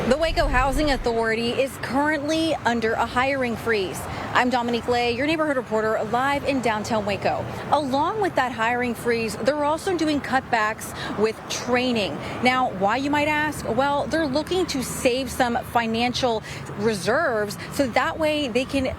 The Waco Housing Authority is currently under a hiring freeze. I'm Dominique Lay, your neighborhood reporter, live in downtown Waco. Along with that hiring freeze, they're also doing cutbacks with training. Now, why, you might ask? Well, they're looking to save some financial reserves so that way they can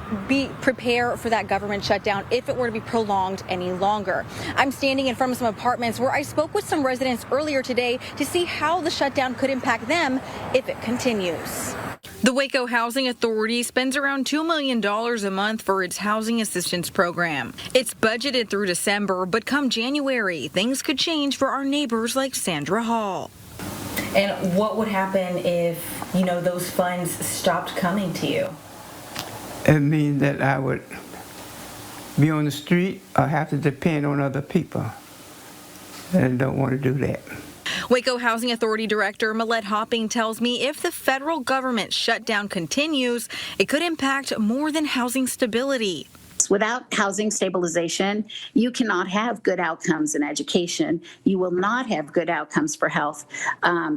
prepare for that government shutdown if it were to be prolonged any longer. I'm standing in front of some apartments where I spoke with some residents earlier today to see how the shutdown could impact them if it continues. The Waco Housing Authority spends around $2 million a month for its housing assistance program. It's budgeted through December, but come January, things could change for our neighbors like Sandra Hall. And what would happen if, those funds stopped coming to you? It means that I would be on the street or have to depend on other people. And I don't want to do that. Waco Housing Authority Director Millette Hopping tells me if the federal government shutdown continues, it could impact more than housing stability. Without housing stabilization, you cannot have good outcomes in education. You will not have good outcomes for health,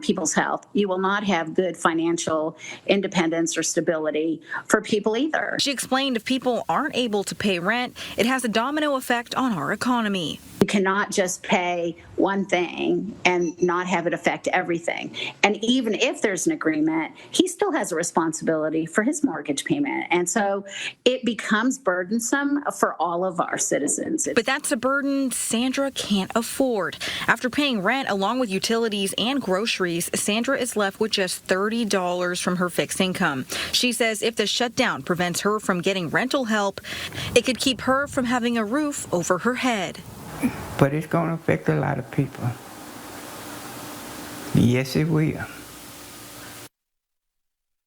people's health. You will not have good financial independence or stability for people either. She explained if people aren't able to pay rent, it has a domino effect on our economy. You cannot just pay one thing and not have it affect everything. And even if there's an agreement, he still has a responsibility for his mortgage payment. And so it becomes burdensome for all of our citizens. But that's a burden Sandra can't afford. After paying rent along with utilities and groceries, Sandra is left with just $30 from her fixed income. She says if the shutdown prevents her from getting rental help, it could keep her from having a roof over her head. But it's going to affect a lot of people. Yes, it will.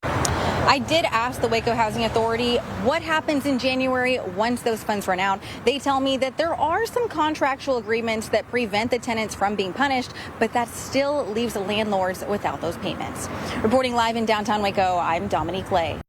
I did ask the Waco Housing Authority what happens in January once those funds run out. They tell me that there are some contractual agreements that prevent the tenants from being punished, but that still leaves the landlords without those payments. Reporting live in downtown Waco, I'm Dominique Lay.